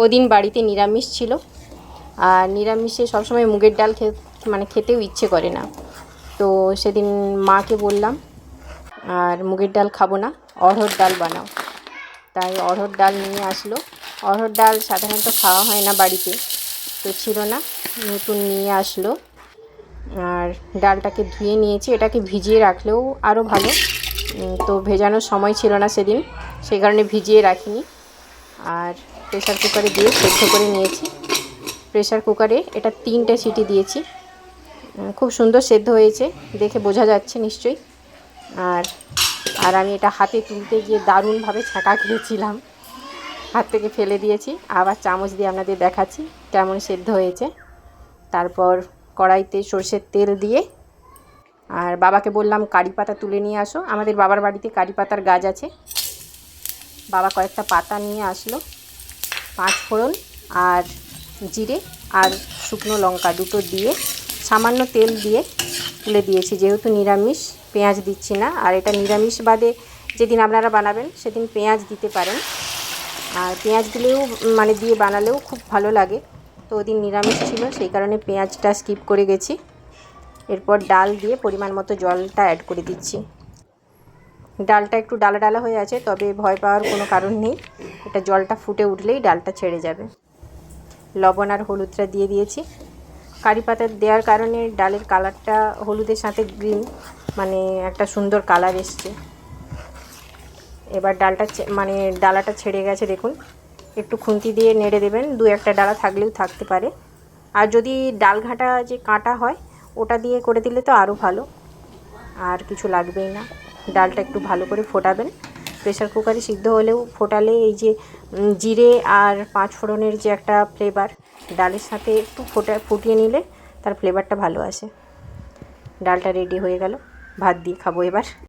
ওদিন বাড়িতে নিরামিষ ছিল, আর নিরামিষে সবসময় মুগের ডাল খেতেও ইচ্ছে করে না। তো সেদিন মাকে বললাম আর মুগের ডাল খাবো না, অড়হর ডাল বানাও। তাই অড়হর ডাল নিয়ে আসলো। অড়হর ডাল সাধারণত খাওয়া হয় না বাড়িতে, তো ছিল না, নতুন নিয়ে আসলো। আর ডালটাকে ধুয়ে নিয়েছি, এটাকে ভিজিয়ে রাখলেও আরও ভালো, তো ভেজানোর সময় ছিল না সেদিন, সেই কারণে ভিজিয়ে রাখিনি। আর প্রেসার কুকারে দিয়ে সেদ্ধ করে নিয়েছি। প্রেসার কুকারে এটা 3টে সিটি দিয়েছি, খুব সুন্দর সেদ্ধ হয়েছে, দেখে বোঝা যাচ্ছে নিশ্চয়ই। আর আমি এটা হাতে তুলতে গিয়ে দারুণভাবে ছ্যাঁকা খেয়েছিলাম, হাত থেকে ফেলে দিয়েছি। আবার চামচ দিয়ে আপনাদের দেখাচ্ছি কেমন সেদ্ধ হয়েছে। তারপর কড়াইতে সর্ষের তেল দিয়ে, আর বাবাকে বললাম কারি পাতা তুলে নিয়ে আসো, আমাদের বাবার বাড়িতে কারি পাতার গাছ আছে। বাবা কয়েকটা পাতা নিয়ে আসলো, 5 ফোড়ন আর জিরে আর শুকনো লঙ্কা দুটো দিয়ে সামান্য তেল দিয়ে তুলে দিয়েছি। যেহেতু নিরামিষ, পেঁয়াজ দিচ্ছি না। আর এটা নিরামিষ বাদে যেদিন আপনারা বানাবেন সেদিন পেঁয়াজ দিতে পারেন, আর পেঁয়াজ দিলেও দিয়ে বানালেও খুব ভালো লাগে। তো ওদিন নিরামিষ ছিল, সেই কারণে পেঁয়াজটা স্কিপ করে গেছি। এরপর ডাল দিয়ে পরিমাণ মতো জলটা অ্যাড করে দিচ্ছি। ডালটা একটু ডালা ডালা হয়ে আছে, তবে ভয় পাওয়ার কোনো কারণ নেই, এটা জলটা ফুটে উঠলেই ডালটা ছেড়ে যাবে। লবণ আর হলুদটা দিয়ে দিয়েছি। কারি পাতা দেওয়ার কারণে ডালের কালারটা হলুদের সাথে গ্রিন, একটা সুন্দর কালার এসছে। এবার ডালাটা ছেড়ে গেছে দেখুন, একটু খুন্তি দিয়ে নেড়ে দেবেন, 2-1টা ডালা থাকলেও থাকতে পারে। আর যদি ডাল ঘাঁটা যে কাঁটা হয় ওটা দিয়ে করে দিলে তো আরও ভালো, আর কিছু লাগবেই না। ডালটা একটু ভালো করে ফোটাবেন। প্রেসার কুকারে সিদ্ধ হলেও ফোটালে এই যে জিরে আর 5 ফোড়নের যে একটা ফ্লেভার, ডালের সাথে একটু ফুটিয়ে নিলে তার ফ্লেভারটা ভালো আসে। ডালটা রেডি হয়ে গেল, ভাত দিয়ে খাবো এবার।